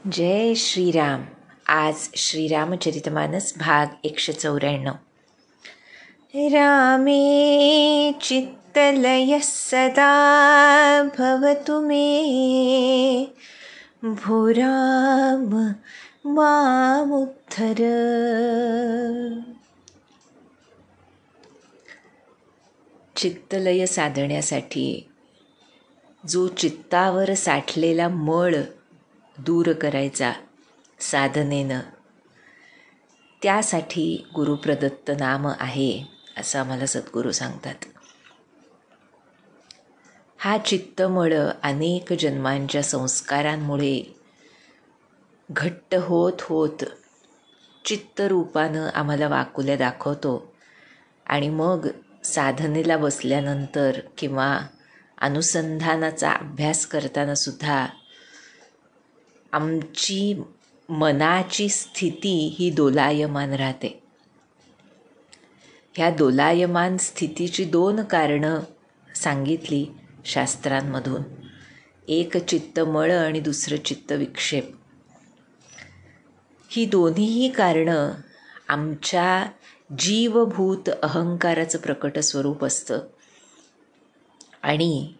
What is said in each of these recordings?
जय श्रीराम. आज श्रीरामचरितमानस भाग 194. रामे चित्तलयः सदा भवतु मे, भो राम मामुद्धर. चित्तलय साधण्यासाठी जो चित्तावर साठलेला मळ दूर करायचा साधनेनं, त्यासाठी गुरुप्रदत्त नाम आहे असं आम्हाला सद्गुरू सांगतात. हा चित्तमळ अनेक जन्मांच्या संस्कारांमुळे घट्ट होत होत चित्तरूपानं आम्हाला वाकुल्या दाखवतो आणि मग साधनेला बसल्यानंतर किंवा अनुसंधानाचा अभ्यास करताना सुद्धा आमची मनाची स्थिती ही दोलायमान राहते. ह्या दोलायमान स्थितीची 2 कारणं सांगितली शास्त्रांमधून. एक चित्तमळ आणि दुसरं चित्तविक्षेप. ही दोन्हीही कारणं आमच्या जीवभूत अहंकाराचं प्रकट स्वरूप असतं आणि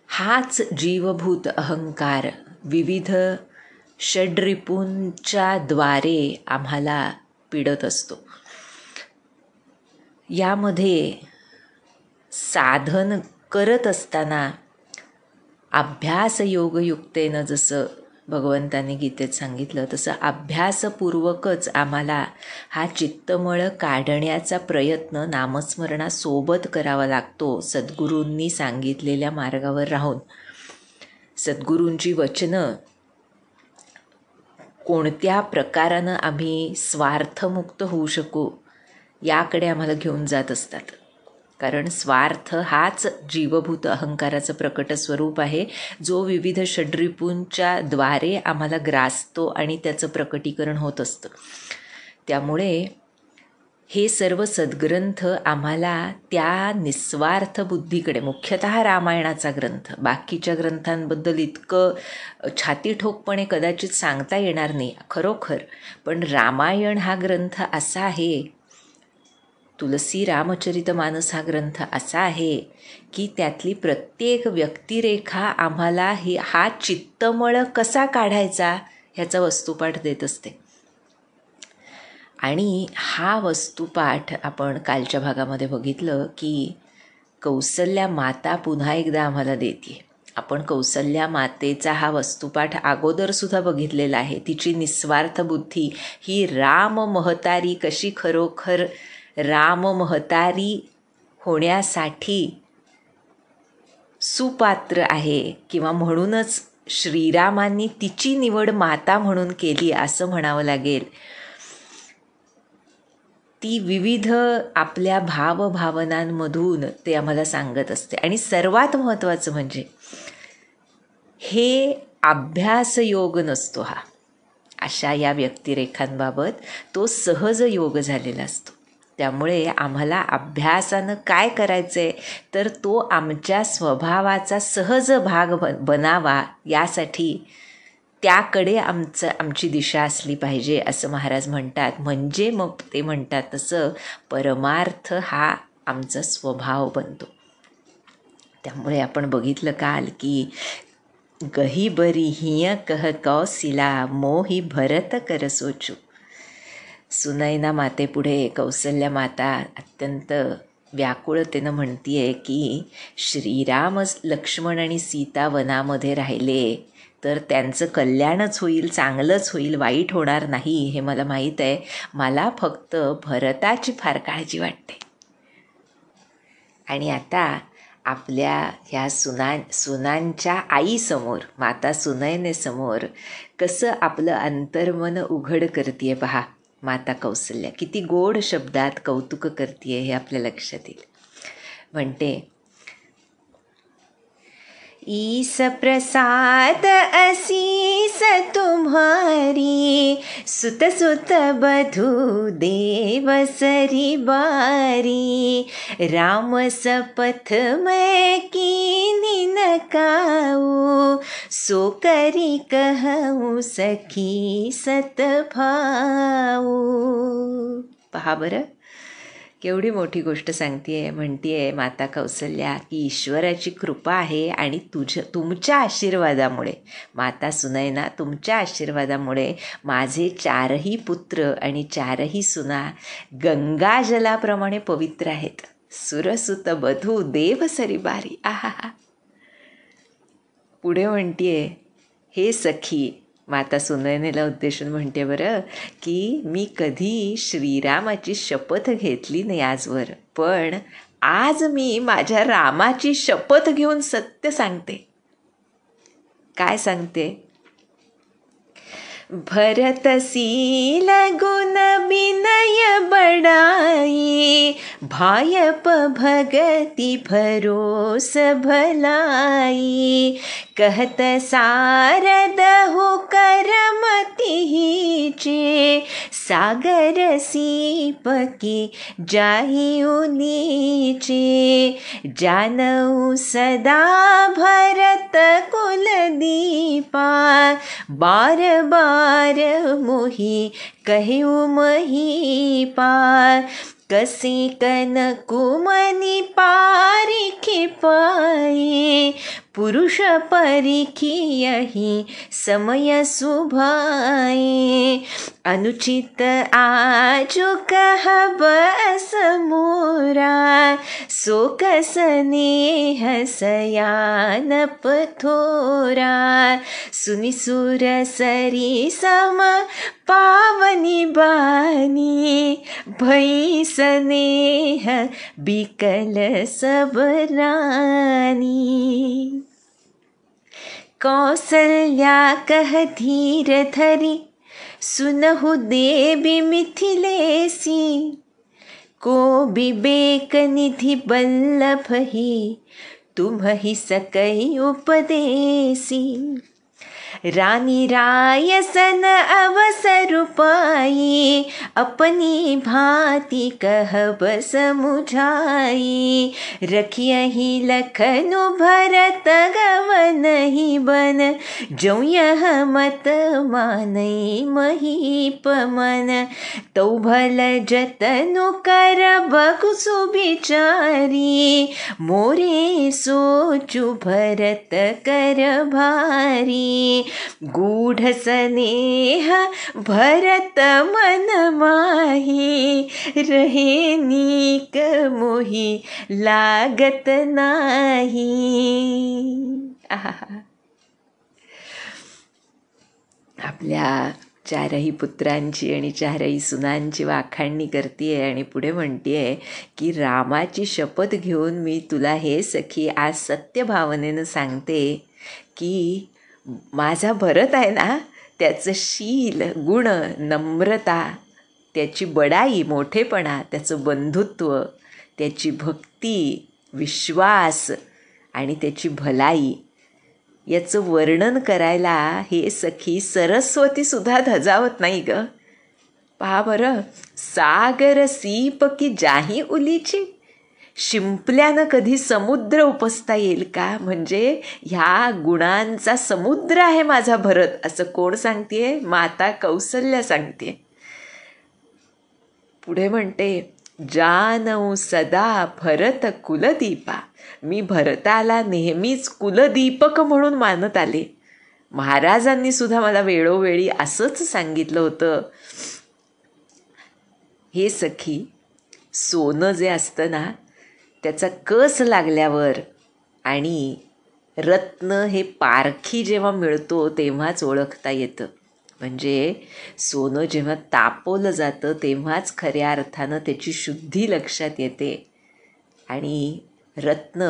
हाच जीवभूत अहंकार विविध षड्रिपूंच्या द्वारे आम्हाला पीडत असतो. यामध्ये साधन करत असताना अभ्यास योगयुक्तेनं जसं भगवंतांनी गीतेत सांगितलं तसं अभ्यासपूर्वकच आम्हाला हा चित्तमळ काढण्याचा प्रयत्न नामस्मरणासोबत करावा लागतो. सद्गुरूंनी सांगितलेल्या मार्गावर राहून सद्गुरूंची वचनं कोणत्या प्रकारानं आम्ही स्वार्थमुक्त होऊ शकू याकडे आम्हाला घेऊन जात असतात. कारण स्वार्थ हाच जीवभूत अहंकाराचं प्रकट स्वरूप आहे, जो विविध षड्रिपूंच्या द्वारे आम्हाला ग्रासतो आणि त्याचं प्रकटीकरण होत असतं. त्यामुळे हे सर्व सद्ग्रंथ आम्हाला त्या निस्वार्थ बुद्धीकडे, मुख्यतः रामायणाचा ग्रंथ, बाकीच्या ग्रंथांबद्दल इतकं छातीठोकपणे कदाचित सांगता येणार नाही खरोखर, पण रामायण हा ग्रंथ असा आहे, तुलसी रामचरितमानस हा ग्रंथ असा आहे की त्यातली प्रत्येक व्यक्तिरेखा आम्हाला हा चित्तमळ कसा काढायचा ह्याचा वस्तुपाठ देत असते. आणि हा वस्तुपाठ आपण कालच्या भागामध्ये बघितलं की कौसल्या माता पुन्हा एकदा आम्हाला देते. आपण कौसल्या मातेचा हा वस्तुपाठ अगोदरसुद्धा बघितलेला आहे. तिची निस्वार्थ बुद्धी ही राम महतारी कशी खरोखर राम महतारी होण्यासाठी सुपात्र आहे, किंवा म्हणूनच श्रीरामांनी तिची निवड माता म्हणून केली असं म्हणावं लागेल. ती विविध आपल्या भावभावनांमधून ते आम्हाला सांगत असते. आणि सर्वात महत्त्वाचं म्हणजे हे अभ्यासयोग नसतो हा. अशा या व्यक्तिरेखांबाबत तो सहज योग झालेला असतो. त्यामुळे आम्हाला अभ्यासानं काय करायचं आहे तर तो आमच्या स्वभावाचा सहज भाग बनावा, यासाठी त्याकडे आमची दिशा असली पाहिजे असं महाराज म्हणतात. म्हणजे मग ते म्हणतात तसं परमार्थ हा आमचा स्वभाव बनतो. त्यामुळे आपण बघितलं काल की गही बरी हिय कह कौसिला, मोही भरत कर सोचू. सुनैना मातेपुढे कौसल्या माता अत्यंत व्याकुळतेनं म्हणतीये की श्रीराम, लक्ष्मण आणि सीता वनामध्ये राहिले तर त्यांचं कल्याणच होईल, चांगलंच होईल, वाईट होणार नाही हे मला माहीत आहे. मला फक्त भरताची फार काळजी वाटते. आणि आता आपल्या ह्या सुनांच्या आईसमोर, माता सुनैनेसमोर कसं आपलं अंतर्मन उघड करतीये पहा माता कौसल्या. किती गोड शब्दात कौतुक करतीये हे आपल्या लक्षात येईल. म्हणते, ईस प्रसाद असीस तुम तुम्हारी, सुत सुत बधू देव सरी बारी, राम सपथ मैं कीनी न काऊ, सो करी कहूँ सखी सत भाऊ. पहा बरं, केवढी मोठी गोष्ट सांगतेय. म्हणतीये माता कौसल्या की ईश्वराची कृपा आहे आणि तुमच्या आशीर्वादामुळे, माता सुनयना, तुमच्या आशीर्वादामुळे माझे 4ही पुत्र आणि 4ही सुना गंगाजलाप्रमाणे पवित्र आहेत. सुरसुत बधू देव सरी बारी. आहा. पुढे म्हणतीये, हे सखी, माता सुनयनेला उद्देशून म्हणते बरं, की मी कधी श्रीरामाची शपथ घेतली नाही आजवर, पण आज मी माझ्या रामाची शपथ घेऊन सत्य सांगते. काय सांगते? भरतशील गुण विनय बड़ाई, भायप भगति भरोस भलाई, कहत सारद हो करमति हीचे, सागर सीप की जाहिउ नीचे, जानऊ सदा भरत कुल दीपा, बार बार मोही कहू महीपा, कसी कन कुमनि पारिखि पाए, पुरुष परिखि यही समय सुभाए, अनुचित आजु कहब समोरा, शोक स्नेह सयान पथोरा, सुनि सुर सरी सम पावनी बानी, भई स्नेह बिकल सब रानी. कौसल्या कह धीर धरी, सुनहु देवी मिथिलेसी, को विवेक निधि बल्लभ ही, तुम्हि सकई उपदेसी. रानी रायसन अवसर पाई, अपनी भांति कहब समुझाई, रखियहि लखनु भरत गवनहि बन, जो यह मत मानई महीप मन, तो भल जतनु करब सुविचारी, मोरे सोचु भरत कर भारी, गूढ़ स्नेह भरत मन माही, रहे नीक मोही लागत नाही. आपल्या 4ही पुत्रांची आणि 4ही सुनांची वाखाणणी करतेय आणि पुढे म्हणतेय की रामाची शपथ घेऊन मी तुला हे सखी आज सत्य भावनेनं सांगते की माझा भरत आहे ना, त्याचं शील, गुण, नम्रता, त्याची बडाई, मोठेपणा, त्याचं बंधुत्व, त्याची भक्ती, विश्वास आणि त्याची भलाई याचं वर्णन करायला हे सखी सरस्वतीसुद्धा धजावत नाही ग. पहा बरं, सागर सीप की जाही उलीची, शिंपल्यानं कधी समुद्र उपसता येईल का? म्हणजे ह्या गुणांचा समुद्र आहे माझा भरत, असं कोण सांगतेय? माता कौसल्या सांगते. पुढे म्हणते, जानऊ सदा भरत कुलदीपा, मी भरताला नेहमीच कुलदीपक म्हणून मानत आले. महाराजांनी सुद्धा मला वेळोवेळी असंच सांगितलं होतं. हे सखी, सोनं जे असतं ना, त्याचा कस लागल्यावर आणि रत्न हे पारखी जेव्हा मिळतो तेव्हाच ओळखता येतं. म्हणजे सोनं जेव्हा तापवलं जातं तेव्हाच खऱ्या अर्थानं त्याची शुद्धी लक्षात येते. आणि रत्न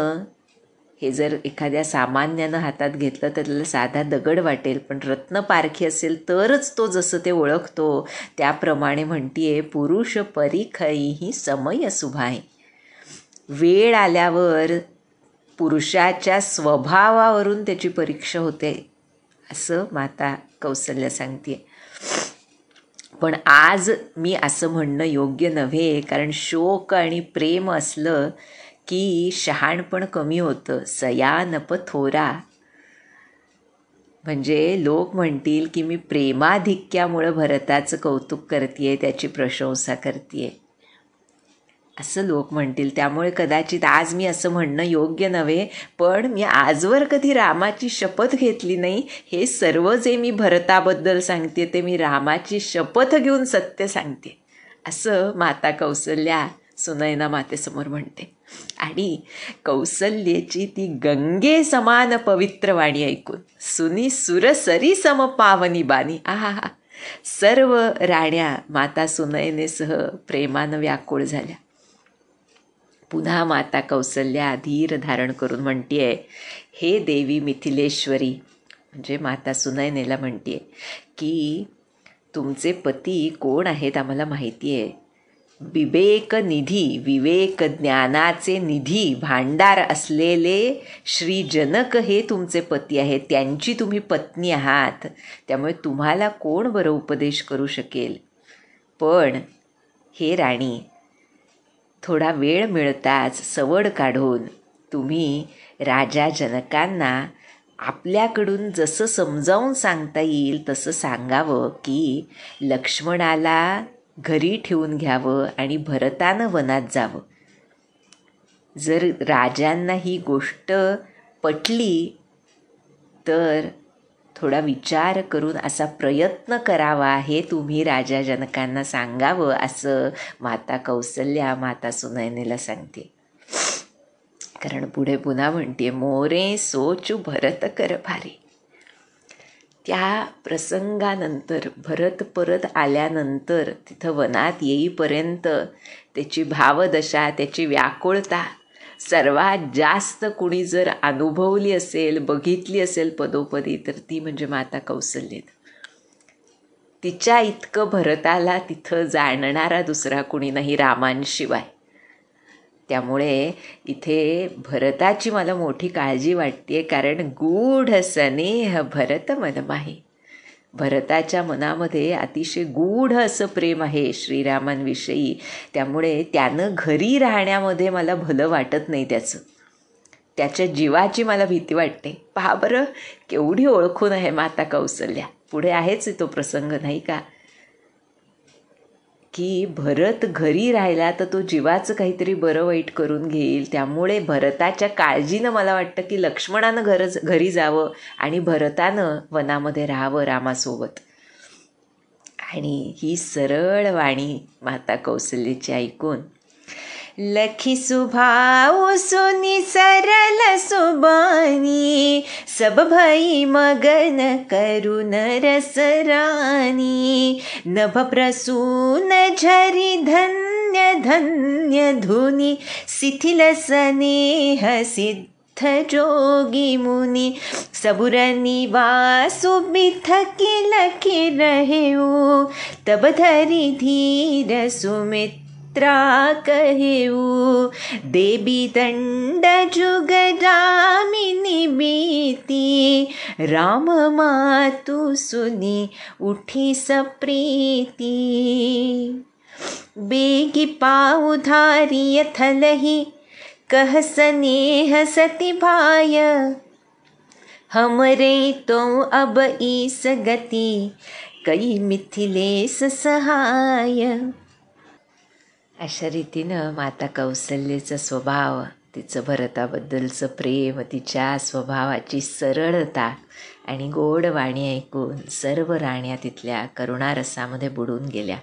हे जर एखाद्या सामान्यानं हातात घेतलं तर त्याला साधा दगड वाटेल, पण रत्न पारखी असेल तरच तो जसं ते ओळखतो. त्याप्रमाणे म्हणतीये, पुरुष परिखई समय सुभाय. वेळ आल्यावर पुरुषाच्या स्वभावावरून त्याची परीक्षा होते. असं माता कौसल्या सांगते. पण आज मी असं म्हणणं योग्य नव्हे, कारण शोक आणि प्रेम असलं की शहाणपण कमी होतं. सयानप थोरा, म्हणजे लोक म्हणतील की मी प्रेमाधिक्यामुळं भरताचं कौतुक करते, त्याची प्रशंसा करते, असं लोक म्हणतील. त्यामुळे कदाचित आज मी असं म्हणणं योग्य नव्हे. पण मी आजवर कधी रामाची शपथ घेतली नाही. हे सर्व जे मी भरताबद्दल सांगते ते मी रामाची शपथ घेऊन सत्य सांगते, असं माता कौसल्या सुनयना मातेसमोर म्हणते. आणि कौसल्येची ती गंगे समान पवित्र वाणी ऐकून सुनी सुरसरी सम पावनी बानी, आहा, सर्व राण्या माता सुनयनेसह प्रेमानं व्याकुळ झाल्या. पुन्हा माता कौसल्या धीर धारण करून म्हणतीये, हे देवी मिथिलेश्वरी, म्हणजे माता सुनयनेला म्हणतीये की तुमचे पती कोण आहेत आम्हाला माहिती आहे. विवेक निधी, विवेक ज्ञानाचे निधी भांडार असलेले श्री जनक हे तुमचे पती आहेत. त्यांची तुम्ही पत्नी आहात. त्यामुळे तुम्हाला कोण बरं उपदेश करू शकेल. पण हे राणी, थोडा वेळ मिळताच सवड काढून तुम्ही राजा जनकांना आपल्याकडून जसं समजावून सांगता येईल तसं सांगावं की लक्ष्मणाला घरी ठेवून घ्यावं आणि भरतानं वनात जावं. जर राजांना ही गोष्ट पटली तर थोडा विचार करून असा प्रयत्न करावा, हे तुम्ही राजा जनकांना सांगावं, असं माता कौसल्या माता सुनयनेला सांगते. कारण पुढे पुन्हा म्हणते, मोरे सोचू भरत कर भारी. त्या प्रसंगानंतर भरत परत आल्यानंतर तिथं वनात येईपर्यंत त्याची भावदशा, त्याची व्याकुळता सर्वात जास्त कुणी जर अनुभवली असेल, बघितली असेल पदोपदी, तर ती म्हणजे माता कौसल्य. तिच्या इतकं भरताला तिथं जाणणारा दुसरा कुणी नाही रामांशिवाय. त्यामुळे इथे भरताची मला मोठी काळजी वाटते, कारण गूढ स्नेह भरत मनमाही. भरताच्या मनामध्ये अतिशय गूढ असं प्रेम आहे श्रीरामांविषयी. त्यामुळे त्यानं घरी राहण्यामध्ये मला भलं वाटत नाही. त्याच्या जीवाची मला भीती वाटते. पहा बरं, केवढी ओळखून आहे माता कौसल्या. पुढे आहेच तो प्रसंग नाही का, की भरत घरी राहिला तर तो जीवाचं काहीतरी बरं वाईट करून घेईल. त्यामुळे भरताच्या काळजीनं मला वाटतं की लक्ष्मणानं घरी जावं आणि भरतानं वनामध्ये राहावं रामासोबत. आणि ही सरळ वाणी माता कौसल्याची ऐकून लखी सुभाऊ सुनी सरल सुबानी, सब भई मगन करुण रसरानी, नभ प्रसून झरी धन्य धन्य धुनी, शिथिल स्नेह सिद्ध जोगी मुनी, सबुर निवासु बिथकी लखी रहेऊ, तब धरी धीर सुमित कहेऊ, देवी दंड जुग रामिनी बीती, राम मातु सुनी उठी सप्रीती, बेगी पाऊ धारिय थलही कह स्नेह सती भाय, हमरे तो अब ईस गति कई मिथिलेस सहाय. अशा रीतीनं माता कौसल्याचा स्वभाव, तिचं भरताबद्दलचं प्रेम, तिच्या स्वभावाची सरळता आणि गोड वाणी ऐकून सर्व राण्या तिथल्या करुणारसामध्ये बुडून गेल्या.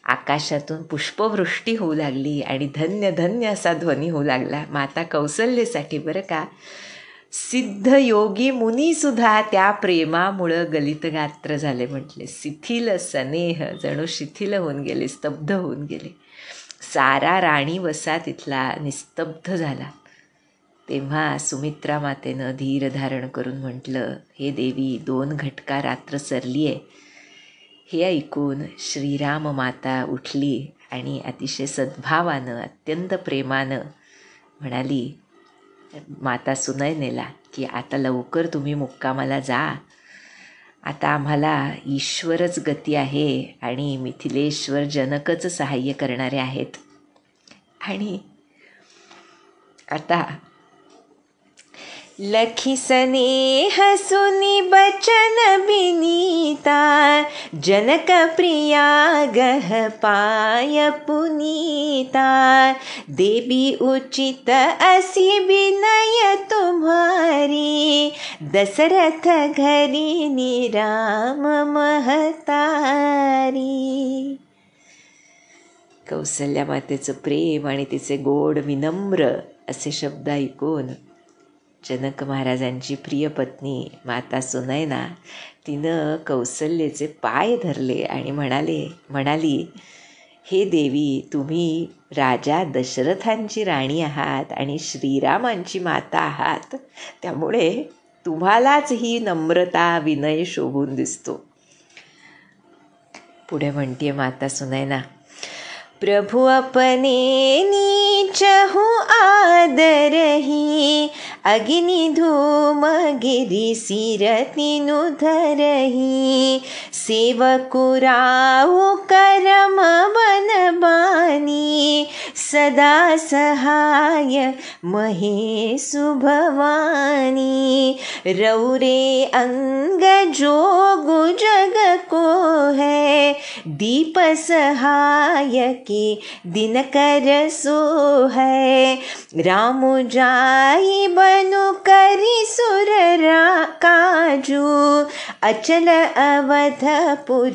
आकाशातून पुष्पवृष्टी होऊ लागली आणि धन्य धन्य असा ध्वनी होऊ लागला माता कौसल्यासाठी. बरं का, सिद्ध योगी मुनीसुद्धा त्या प्रेमामुळं गलितगात्र झाले म्हटले. शिथिल स्नेह जणू शिथिल होऊन गेले, स्तब्ध होऊन गेले. सारा राणी वसा तिथला निस्तब्ध झाला. तेव्हा सुमित्रा मातेनं धीर धारण करून म्हटलं, हे देवी, 2 घटका रात्र सरली आहे. हे ऐकून श्रीराम माता उठली आणि अतिशय सद्भावानं, अत्यंत प्रेमानं म्हणाली माता सुनयनेला की आता लवकर तुम्ही मुक्कामाला जा. आता आम्हाला ईश्वरच गती आहे आणि मिथिलेश्वर जनकच सहाय्य करणारे आहेत. आणि आता लखी स्नेह सुनी बचन बिनीता, जनक प्रिया गह पाय पुनीता, देवी उचित असी विनय तुम्हारी, दशरथ घरी निराम महतारी. कौसल्या मातेचं प्रेम आणि तिचे गोड विनम्र असे शब्द ऐकून जनक महाराजांची प्रिय पत्नी माता सुनैना तिनं कौसल्येचे पाय धरले आणि म्हणाली, हे देवी, तुम्ही राजा दशरथांची राणी आहात आणि श्रीरामांची माता आहात, त्यामुळे तुम्हालाच ही नम्रता विनय शोभून दिसतो. पुढे म्हणतीये माता सुनैना, प्रभु अपने नीच हूँ आदरही, अग्नि धूम गिरि सिर तिनु धरही, सेवकुराउ करम बन बानी, सदा सहाय महेशु भवानी, रौरे अंग जोगु जग को है, दीप सहाय की दिनकर सो है, राम जाई बनु करी सुर काजू, अचल अवधपुर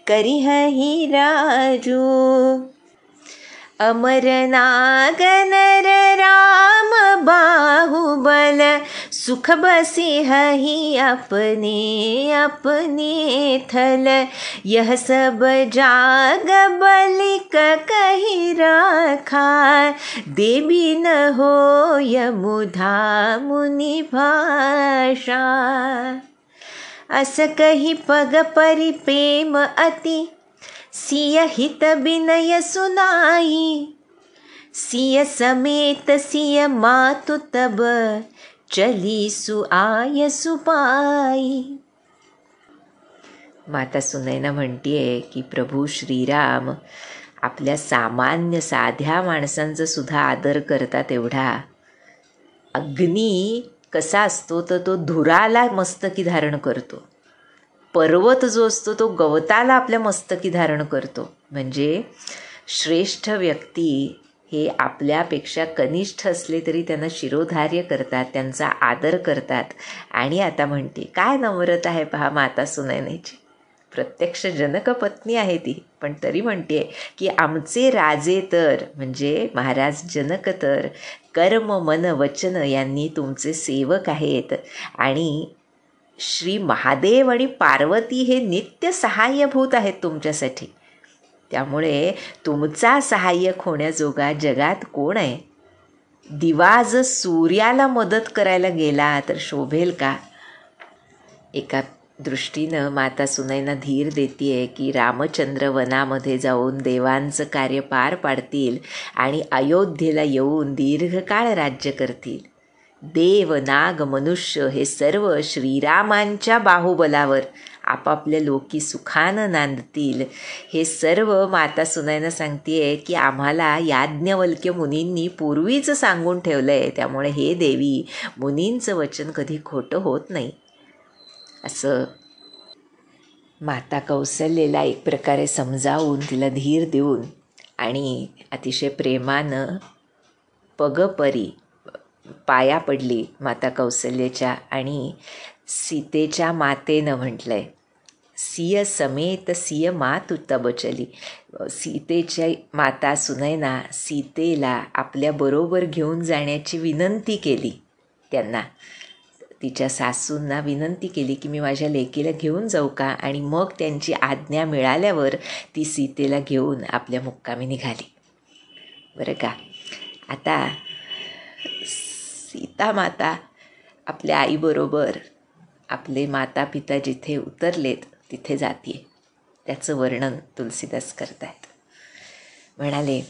करिहि राजू, अमर नाग नर राम बाहुबल, सुख बसिहि अपने अपने थल, यह सब जाग बलिक कहि राखा, देवी न होय मुधा मुनि भाषा. अस कहि पग परि प्रेम अति, सिय हित बिनय सुनाई, सिय समेत सिय मातु तब, चली सुआय सुपाई. माता सुनैना म्हणतीये की प्रभू श्रीराम आपल्या सामान्य साध्या माणसांचा सुद्धा आदर करतात. एवढा अग्नी कसा असतो तर तो धुराला मस्तकी धारण करतो, पर्वत जो असतो तो गवताला आपल्या मस्तकी धारण करतो. म्हणजे श्रेष्ठ व्यक्ती हे आपल्यापेक्षा कनिष्ठ असले तरी त्यांना शिरोधार्य करतात, त्यांचा आदर करतात. आणि आता म्हणते काय नम्रता आहे पहा माता सुनैनेची. प्रत्यक्ष जनकपत्नी आहे ती, पण तरी म्हणते की आमचे राजे तर म्हणजे महाराज जनक तर कर्म मन वचन यांनी तुमचे सेवक आहेत, आणि श्री महादेव आणि पार्वती हे नित्य सहाय्यभूत आहेत तुमच्यासाठी. त्यामुळे तुमचा सहाय्यक होण्याजोगा जगात कोण आहे? दिवा जर सूर्याला मदत करायला गेला तर शोभेल का? एका दृष्टीनं माता सुनैना धीर देतीये की रामचंद्र वनामध्ये जाऊन देवांचं कार्य पार पाडतील आणि अयोध्येला येऊन दीर्घकाळ राज्य करतील. देव नाग मनुष्य हे सर्व श्रीरामांच्या बाहुबलावर आपापल्या लोकी सुखानं नांदतील. हे सर्व माता सुनैना सांगतेय की आम्हाला याज्ञवल्क्य मुनींनी पूर्वीच सांगून ठेवलं आहे, त्यामुळे हे देवी मुनींचं वचन कधी खोटं होत नाही. असं माता कौसल्येला एक प्रकारे समजावून तिला धीर देऊन आणि अतिशय प्रेमानं पगपरी पाया पडली माता कौसल्येच्या. आणि सीतेच्या मातेनं म्हटलंय, सिय समेत सिय मातु तब चली. सीतेच्या माता सुनैना सीतेला आपल्याबरोबर घेऊन जाण्याची विनंती केली. त्यांना तिच्या सासूंना विनंती केली की मी माझ्या लेकीला घेऊन जाऊ का? आणि मग त्यांची आज्ञा मिळाल्यावर ती सीतेला घेऊन आपल्या मुक्कामी निघाली. बरं का, आता सीता माता आपल्या आईबरोबर आपले माता पिता जिथे उतरलेत तिथे जातीये. त्याचं वर्णन तुलसीदास करतायत. म्हणाले,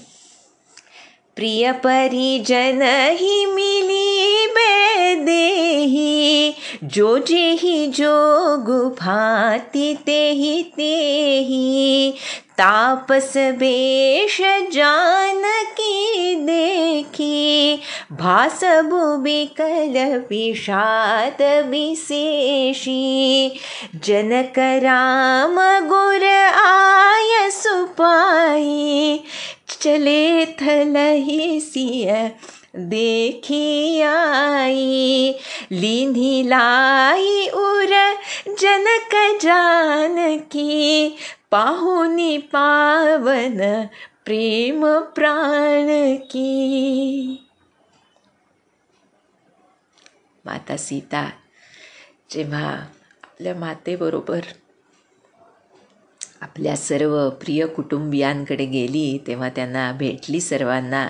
प्रिय परिजन ही मिली बेदेही, जो जेहि जोगु भांति तेहि तेहि, तापस बेश जानकी देखी, भासबु बिकल विषाद विशेषी, जनक राम गुर आय सुपाई, चले थलहि सिय देखी आई, लीन्ही लाई उर जनक जानकी, पाहुनी पावन प्रेम प्राण की. माता सीता जेव्हा आपल्या मातेबरोबर आपल्या सर्व प्रिय कुटुंबियांकडे गेली, तेव्हा त्यांना भेटली सर्वांना.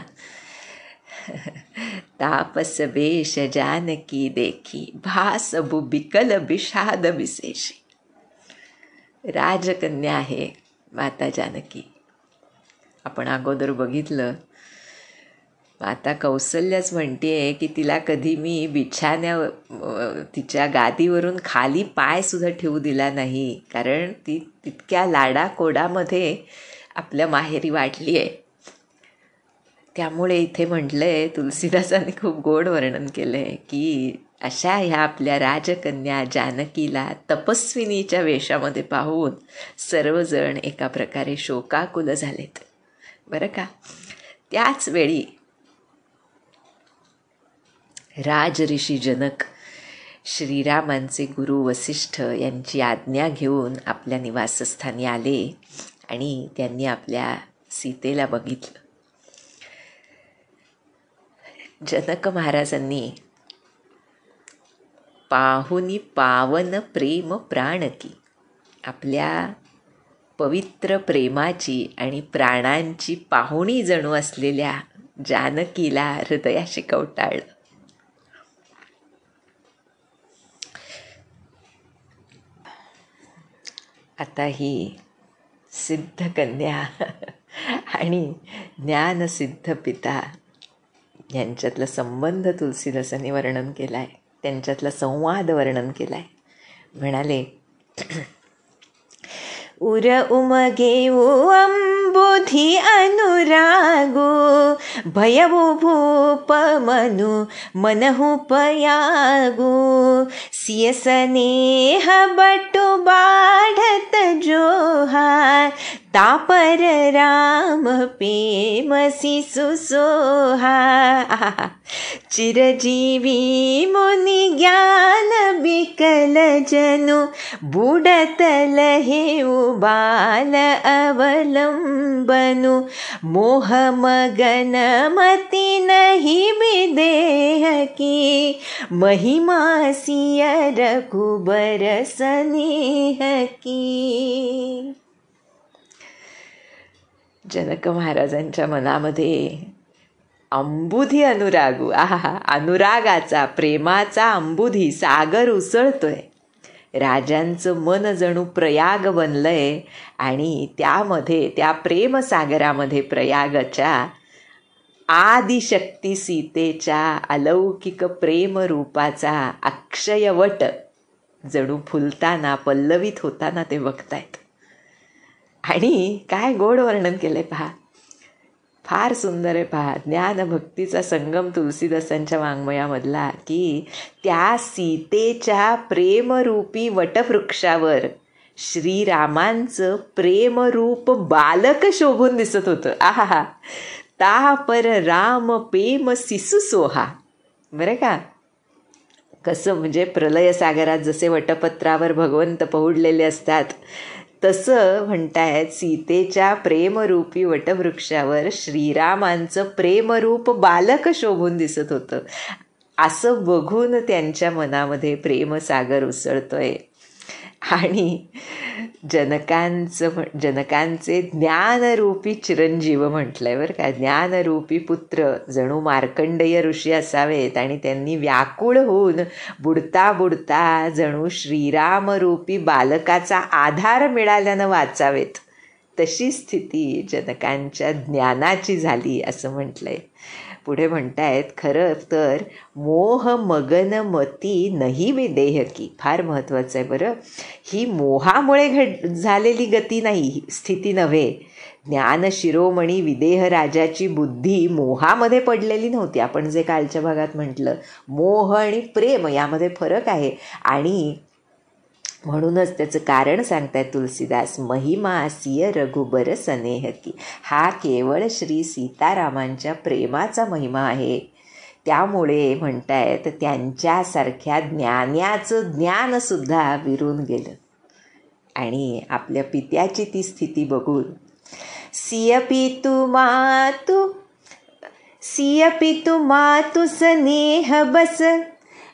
तापस बेश जानकी देखी, भासबु बिकल विषाद विशेषी. राजकन्या आहे माता जानकी. आपण अगोदर बघितलं, माता कौसल्याच म्हणते की तिला कधी मी तिच्या गादीवरून खाली पाय सुद्धा ठेवू दिला नाही, कारण ती तितक्या लाडाकोडामध्ये आपल्या माहेरी वाढली आहे. त्यामुळे इथे म्हटलंय, तुलसीदासांनी खूप गोड वर्णन केलंय की अशा ह्या आपल्या राजकन्या जानकीला तपस्विनीच्या वेशामध्ये पाहून सर्वजण एका प्रकारे शोकाकुल झालेत, बरं का. त्याच वेळी राजऋषी जनक श्रीरामांचे गुरु वसिष्ठ यांची आज्ञा घेऊन आपल्या निवासस्थानी आले आणि त्यांनी आपल्या सीतेला बघितलं. जनक महाराजांनी पाहुनी पावन प्रेम प्राणकी, आपल्या पवित्र प्रेमाची आणि प्राणांची पाहुणी जणू असलेल्या जानकीला हृदयाशी कवटाळलं. आता ही सिद्ध कन्या आणि ज्ञानसिद्ध पिता यांच्यातला संबंध तुलसीदासांनी वर्णन केला आहे, त्यांच्यातला संवाद वर्णन केला आहे. म्हणाले, उर उमगेऊ अंबुधी अनुरागू, भयवु भूप मनु मनहु पयागू, सिय स्नेह बटु बाढ़त जोहार, तापर राम प्रेम शिशु सोहा, चिरजीवी मुनि ज्ञान बिकल जनु, बुडत लहे बाल अवलंबनु, मोह मगन मति नहीं विदेह की, महिमा सिय रघुबर स्नेह की. जनक महाराजांच्या मनामध्ये अंबुधी अनुरागू, अनुरागाचा प्रेमाचा अंबुधी सागर उसळतोय. राजांचं मन जणू प्रयाग बनलंय आणि त्यामध्ये, त्या प्रेमसागरामध्ये प्रयागाच्या आदिशक्ती सीतेच्या अलौकिक प्रेमरूपाचा अक्षयवट जणू फुलताना, पल्लवित होताना ते बघतायत. आणि काय गोड वर्णन केलंय पहा, फार सुंदर आहे पहा. ज्ञानभक्तीचा संगम तुलसीदासांच्या वाङ्मयामधला, की त्या सीतेच्या प्रेमरूपी वटवृक्षावर श्रीरामांचं प्रेमरूप बालक शोभून दिसत होतं. आहा, तापर राम प्रेम शिशु सोहा. बरं का, कसं म्हणजे प्रलयसागरात जसे वटपत्रावर भगवंत पहुडलेले असतात, तसं म्हणतायत सीतेच्या प्रेमरूपी वटवृक्षावर श्रीरामांचं प्रेमरूप बालक शोभून दिसत होतं. असं बघून त्यांच्या मनामध्ये प्रेमसागर उसळतोय. आणि जनकांचे ज्ञानरूपी चिरंजीव म्हटलंय बरं का. ज्ञानरूपी पुत्र जणू मार्कंडेय ऋषी असावेत आणि त्यांनी व्याकुळ होऊन बुडता बुडता जणू श्रीरामरूपी बालकाचा आधार मिळाल्यानं वाचावेत, तशी स्थिती जनकांच्या ज्ञानाची झाली असं म्हटलंय. पुढे म्हणतायत, खरं तर मोह मगन मती नही विदेहकी. फार महत्त्वाचं आहे बरं. ही मोहामुळे झालेली गती नाही, स्थिती नव्हे. ज्ञान शिरोमणी विदेह राजाची बुद्धी मोहामध्ये पडलेली नव्हती. आपण जे कालच्या भागात म्हटलं, मोह आणि प्रेम यामध्ये फरक आहे. आणि म्हणूनच त्याचं कारण सांगतायत तुलसीदास, महिमा सिय रघुबर सनेह की. हा केवळ श्री सीतारामांच्या प्रेमाचा महिमा आहे. त्यामुळे म्हणतायत त्यांच्यासारख्या ज्ञानाचं ज्ञानसुद्धा विरून गेलं. आणि आपल्या पित्याची ती स्थिती बघून, सिय पितु मातु स्नेह बस,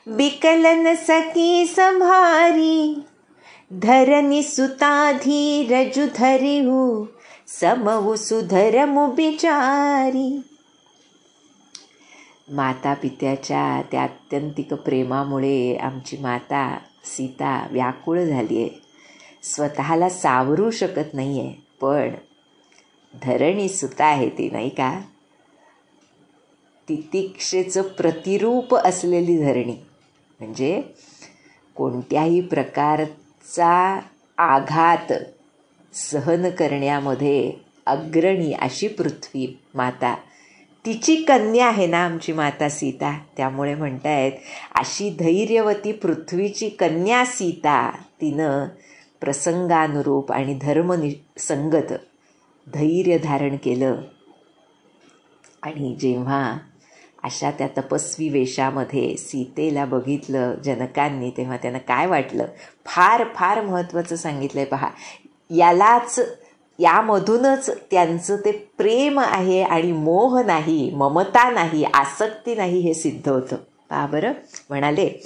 बिकलन सकी संभारी, धरनी सुता धीरजु धरिहु, समवु सुधरमु बिचारी. माता पित्याच्या त्या आत्यंतिक प्रेमामुळे आमची माता सीता व्याकुळ झाली आहे. स्वतःला सावरू शकत नाही आहे, पण धरणी सुता आहे ती, नाही का? तितिक्षेचं प्रतिरूप असलेली धरणी, म्हणजे कोणत्याही प्रकारचा आघात सहन करण्यामध्ये अग्रणी अशी पृथ्वी माता, तिची कन्या आहे ना आमची माता सीता. त्यामुळे म्हणतायत अशी धैर्यवती पृथ्वीची कन्या सीता, तिनं प्रसंगानुरूप आणि धर्मसंगत धैर्य धारण केलं. आणि जेव्हा अशा त्या तपस्वी वेशामध्ये सीतेला बघितलं जनकांनी, तेव्हा त्यांना काय वाटलं? फार फार महत्त्वाचं सांगितलं आहे पहा. यामधूनच त्यांचं ते प्रेम आहे आणि मोह नाही, ममता नाही, आसक्ती नाही हे सिद्ध होतं. पहा बरं, म्हणाले,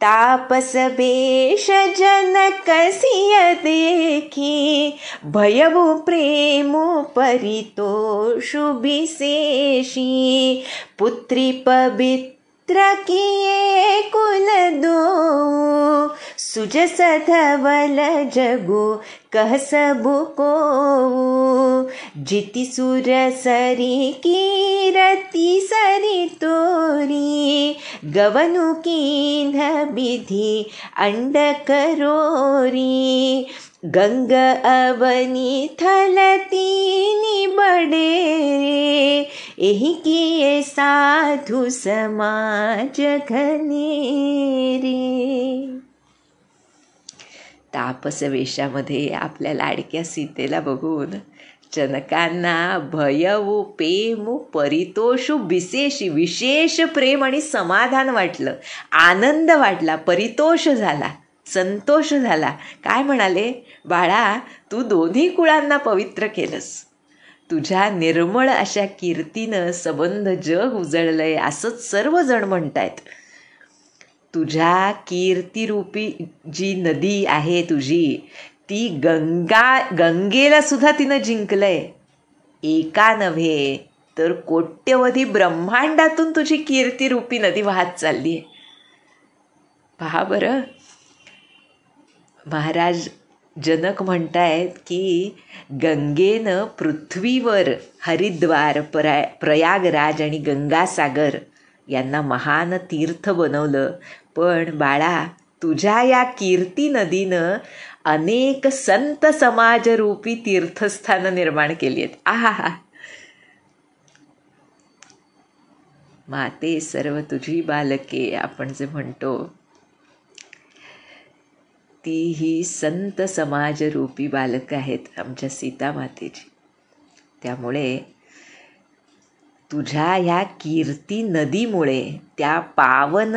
तापस वेश जनक सिय देखी, भयवु प्रेमु परितोषु विशेषी, पुत्री पवित्र किए कुल दो, सुजस धवल जगु कह सबु को, जिति सुर सरी कीरति सरी तोरी, गवनु कीन्ह विधि अंड करोरी, गंग अवनी थलतीनि बड़े, एहि किए साधु समाज घनेरे. तापस वेशामध्ये आपल्या लाडक्या सीतेला बघून जनकांना भयवु प्रेमु परितोषु विशेषी, विशेष प्रेम आणि समाधान वाटलं, आनंद वाटला, परितोष झाला, संतोष झाला. काय म्हणाले? बाळा, तू दोन्ही कुळांना पवित्र केलंस. तुझ्या निर्मळ अशा कीर्तीनं सबंध जग उजळलंय असंच सर्वजण म्हणतायत. तुझ्या कीर्तिरूपी जी नदी आहे तुझी, ती गंगेला सुद्धा तिनं जिंकलंय. एका नव्हे तर कोट्यवधी ब्रह्मांडातून तुझी कीर्तिरूपी नदी वाहत चालली आहे. पहा बरं, महाराज जनक म्हणतायत की गंगेनं पृथ्वीवर हरिद्वार, प्रयागराज आणि गंगासागर यांना महान तीर्थ बनवलं. पण बाळा, तुझ्या या कीर्ती नदीनं अनेक संत समाजरूपी तीर्थस्थानं निर्माण केली आहेत. आहा, माते सर्व तुझी बालके आपण जे म्हणतो, ती ही संत समाजरूपी बालकं आहेत आमच्या सीता मातेची. त्यामुळे तुझ्या ह्या कीर्ती नदीमुळे, त्या पावन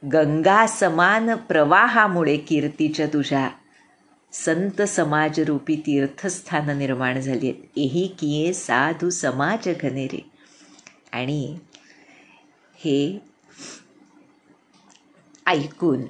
गंगा समान प्रवाहामुळे कीर्तीच्या तुझ्या संत समाजरूपी तीर्थस्थानं निर्माण झाली आहेत. एही किये साधू समाज घनेरे. आणि हे ऐकून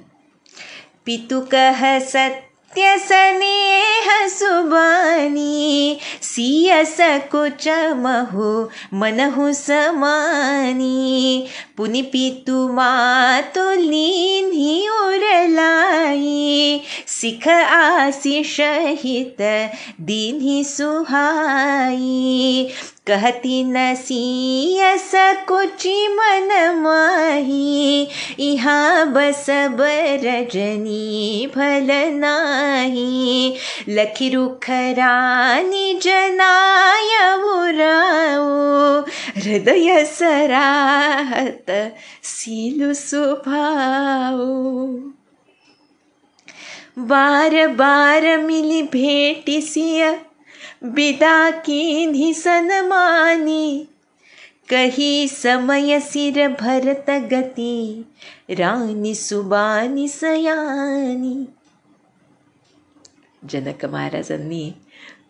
पितु कह सत्य स्नेह सुबानी, सिय सकुच महु मनहु समानी, पुनि पितु मातु लीन्ही उरलाई, सिख आशीष हित दीन्ही सुहाई, कहती नसीयस कुची मन माही, इहा बस रजनी भल नाही, लखी रुखरानी जनाय उराऊ, हृदय सराहत सीलु सुभाऊ. बार बार मिली भेटीसिय, बिदा कीन्ही सन्मानी, कही समय सिर भरत गती, राणी सुबानी सयानी. जनक महाराजांनी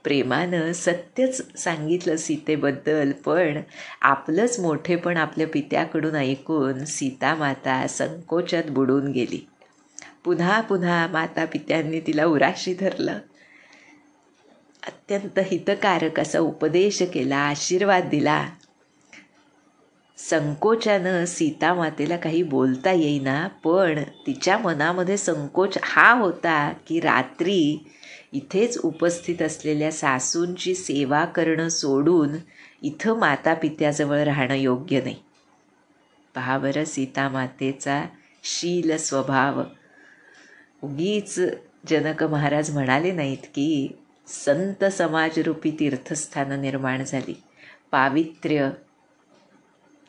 प्रेमानं सत्यच सांगितलं सीतेबद्दल, पण आपलंच मोठेपण आपल्या पित्याकडून ऐकून सीतामाता संकोचात बुडून गेली. पुन्हा पुन्हा माता पित्यांनी तिला उराशी धरलं, अत्यंत हितकारक असा उपदेश केला, आशीर्वाद दिला. संकोचानं सीतामातेला काही बोलता येईना, पण तिच्या मनामध्ये संकोच हा होता की रात्री इथेच उपस्थित असलेल्या सासूंची सेवा करणं सोडून इथं माता पित्याजवळ राहणं योग्य नाही. पहा बरं सीतामातेचा शील स्वभाव. उगीच जनक महाराज म्हणाले नाहीत की संत समाजरूपी तीर्थस्थानं निर्माण झाली. पावित्र्य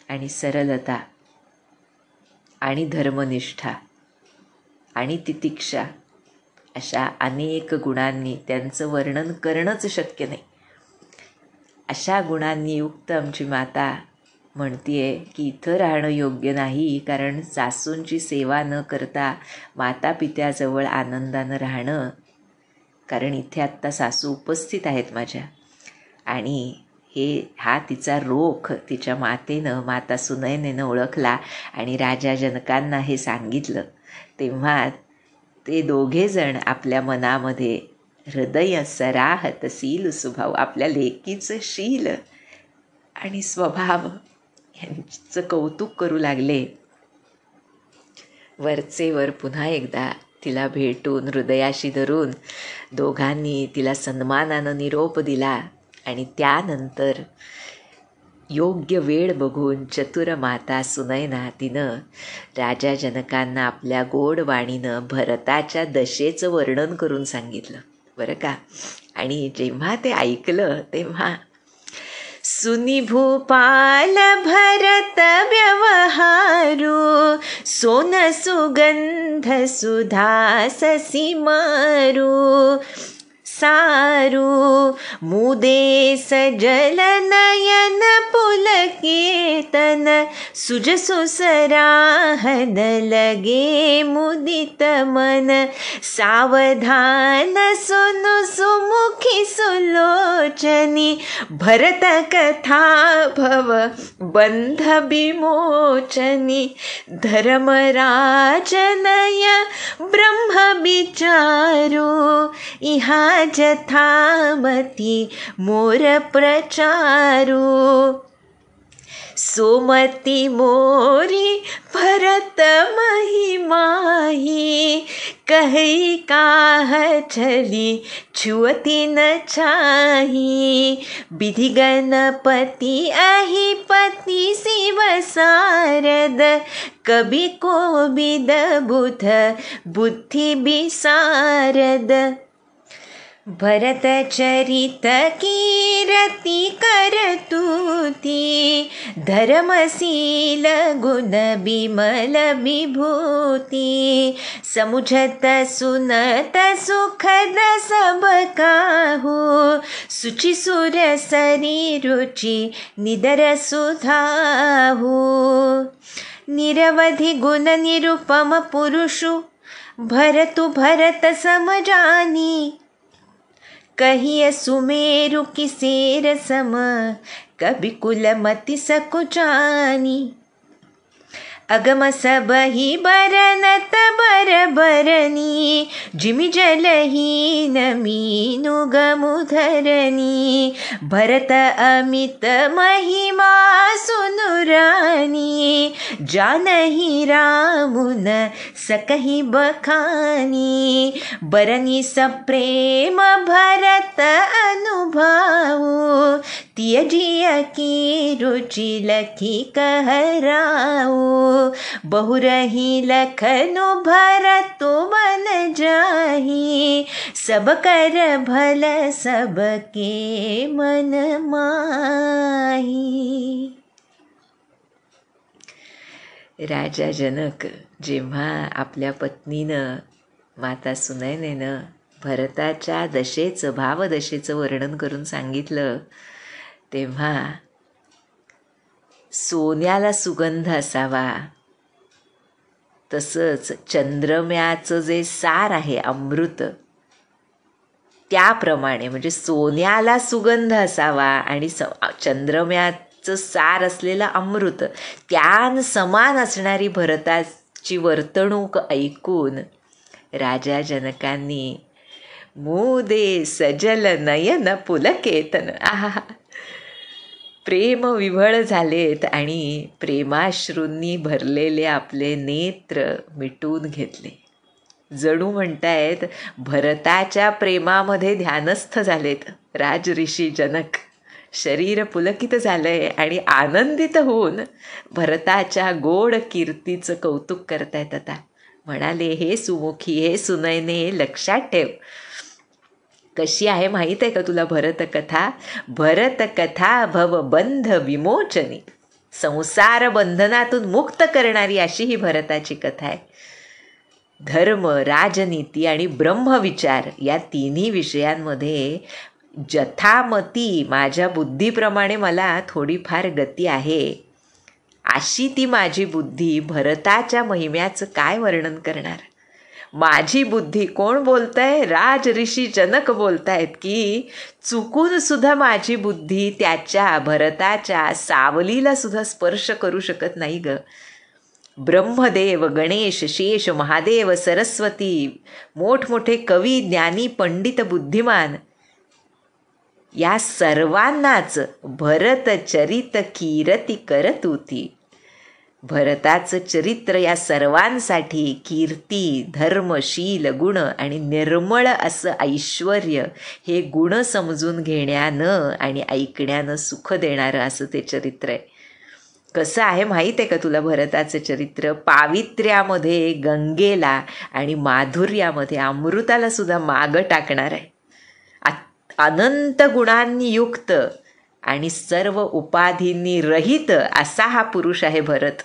आणि सरलता आणि धर्मनिष्ठा आणि तितिक्षा अशा अनेक गुणांनी, त्यांचं वर्णन करणंच शक्य नाही, अशा गुणांनी युक्त आमची माता म्हणतीये की इथं राहणं योग्य नाही, कारण सासूंची सेवा न करता माता पित्याजवळ आनंदानं राहणं, कारण इथे आत्ता सासू उपस्थित आहेत माझ्या. आणि हा तिचा रोख तिच्या मातेनं, माता सुनयनेनं ओळखला आणि राजा जनकांना हे सांगितलं. तेव्हा ते दोघेजण आपल्या मनामध्ये हृदय सराहत सील सुभाव, आपल्या लेकीचं शील आणि स्वभाव यांचं कौतुक करू लागले. वरचेवर पुन्हा एकदा तिला भेटून हृदयाशी धरून दोघांनी तिला सन्मानानं निरोप दिला. आणि त्यानंतर योग्य वेळ बघून चतुर माता सुनयना तिनं राजा जनकांना आपल्या गोड वाणीनं भरताच्या दशेचं वर्णन करून सांगितलं बरं का. आणि जेव्हा ते ऐकलं तेव्हा सुनी भूपाल भरत व्यवहारू, सोन सुगंध सुधा ससी मारू, सारू मुदे सजल नयन पुलकेतन, सुज सुसराहन लगे मुदित मन, सावधान सुनु सुमुखी सुलोचनी, भरत कथा भव बंध विमोचनी, धर्मराजनय ब्रह्म विचारू, इहा जथामती मोर प्रचारू, सोमती मोरी भरत महिमाही, कही काह छली छुअती न चाही, विधि गणपति अहिपति शिव सारद, कवि कोविद बुध बुद्धि विसारद, भरत चरित कीरति करतुति, धर्मशील गुण विमल विभूति, समुझत सुनत सुखद सब काहू, सुचि सुर सरी रुचि निदर सुधाहू, निरवधि गुण निरुपम पुरुषु, भरतु भरत समजानी, कहिय सुमेरु की सेर सम, कवि कुलमति सकुचानी, अगम सबहि बरनत बर बरनी, जिमि जलहीन मीनु गमुधरनी, भरत अमित महिमा सुनुरानी, जानहि रामुन सकहि बखानी, बरनी सप्रेम भरत अनुभाऊ, त्यजिया की रुचि लखी कहराओ, बहुरही लखनु भरतु बन जाही, सब कर भल सबके मन माही. राजा जनक जेव्हा आपल्या पत्नीनं माता सुनयनेनं भरताच्या दशेचं भावदशेचं वर्णन करून सांगितलं, तेव्हा सोन्याला सुगंध असावा तसंच चंद्रम्याचं जे सार आहे अमृत, त्याप्रमाणे म्हणजे सोन्याला सुगंध असावा आणि चंद्रम्याचं सार असलेलं अमृत त्यान समान असणारी भरताची वर्तणूक ऐकून राजा जनकांनी मुदे सजल नयन पुलकेतन, आहा, प्रेम विव्हळ झालेत आणि प्रेमाश्रूंनी भरलेले आपले नेत्र मिटून घेतले. जणू म्हणतायत भरताच्या प्रेमामध्ये ध्यानस्थ झालेत राजऋषी जनक. शरीर पुलकित झालंय आणि आनंदित होऊन भरताच्या गोड कीर्तीचं कौतुक करतायत. आता म्हणाले, हे सुमुखी, हे सुनयने, लक्षात ठेव. कशी आहे माहीत आहे का तुला भरतकथा? भरतकथा भवबंध विमोचनी, संसार बंधनातून मुक्त करणारी अशी ही भरताची कथा आहे. धर्म, राजनीती आणि ब्रह्मविचार या तिन्ही विषयांमध्ये जथामती माझ्या बुद्धीप्रमाणे मला थोडीफार गती आहे, अशी ती माझी बुद्धी भरताच्या महिम्याचं काय वर्णन करणार. माझी बुद्धी कोण बोलतंय? राजऋषी जनक बोलतायत की चुकून सुद्धा माझी बुद्धी त्याच्या भरताच्या सावलीला सुद्धा स्पर्श करू शकत नाही ग. ब्रह्मदेव, गणेश, शेष, महादेव, सरस्वती, मोठमोठे कवी, ज्ञानी, पंडित, बुद्धिमान या सर्वांनाच भरत चरित कीर्ती करतुती. भरताचं चरित्र या सर्वांसाठी कीर्ती, धर्म, शील, गुण आणि निर्मळ असं ऐश्वर्य हे गुण समजून घेण्यानं आणि ऐकण्यानं सुख देणारं असं ते चरित्र आहे. कसं आहे माहीत आहे का तुला भरताचं चरित्र? पावित्र्यामध्ये गंगेला आणि माधुर्यामध्ये अमृताला सुद्धा मागं टाकणार आहे. अनंत गुणांनी युक्त आणि सर्व उपाधींनी रहित असा हा पुरुष आहे भरत.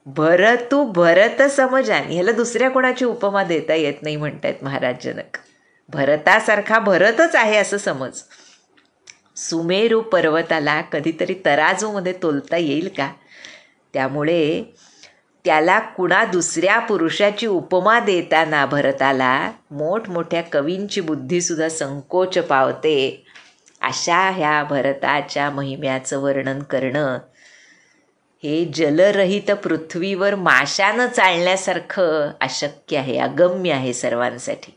भरतू भरत समजानी, ह्याला दुसऱ्या कोणाची उपमा देता येत नाही म्हणतायत महाराज जनक. भरतासारखा भरतच आहे असं समज. सुमेरू पर्वताला कधीतरी तराजूमध्ये तोलता येईल का? त्यामुळे त्याला कुणा दुसऱ्या पुरुषाची उपमा देताना भरताला मोठमोठ्या कवींची बुद्धीसुद्धा संकोच पावते. अशा ह्या भरताच्या महिम्याचं वर्णन करणं हे जलरहित पृथ्वीवर माशानं चालण्यासारखं अशक्य आहे, अगम्य आहे सर्वांसाठी.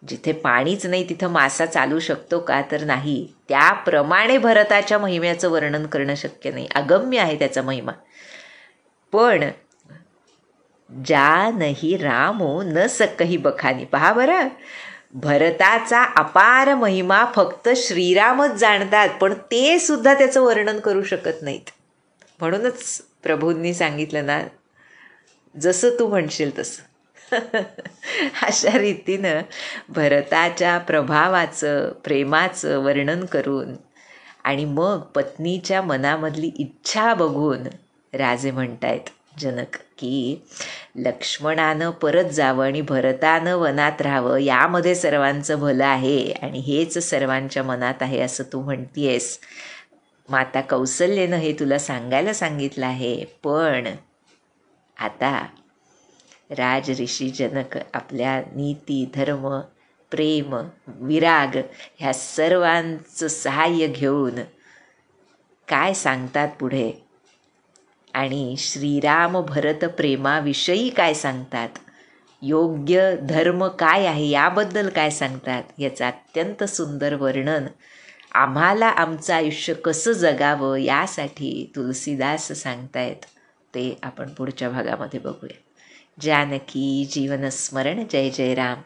जिथे पाणीच नाही तिथं मासा चालू शकतो का? तर नाही. त्याप्रमाणे भरताच्या महिम्याचं वर्णन करणं शक्य नाही, अगम्य आहे त्याचा महिमा. पण जानही रामो न सकही बखानी. पहा बरं, भरताचा अपार महिमा फक्त श्रीरामच जाणतात, पण ते सुद्धा त्याचं वर्णन करू शकत नाहीत. म्हणूनच प्रभूंनी सांगितलं ना, जसं तू म्हणशील तसं. अशा रीतीनं भरताच्या प्रभावाचं, प्रेमाचं वर्णन करून आणि मग पत्नीच्या मनामधली इच्छा बघून राजे म्हणतायत जनक की लक्ष्मणानं परत जावं आणि भरतानं वनात राहावं, यामध्ये सर्वांचं भलं आहे आणि हेच सर्वांच्या मनात आहे असं तू म्हणतीयस. माता कौसल्येनं हे तुला सांगायला सांगितलं आहे. पण आता राजऋषी जनक आपल्या नीती, धर्म, प्रेम, विराग ह्या सर्वांचं सहाय्य घेऊन काय सांगतात पुढे आणि श्रीराम भरत प्रेमाविषयी काय सांगतात, योग्य धर्म काय आहे याबद्दल काय सांगतात, याचं अत्यंत सुंदर वर्णन आम्हाला आमचं आयुष्य कसं जगावं यासाठी तुलसीदास सांगतायत. ते आपण पुढच्या भागामध्ये बघूया. जानकी जीवन स्मरण. जय जय राम.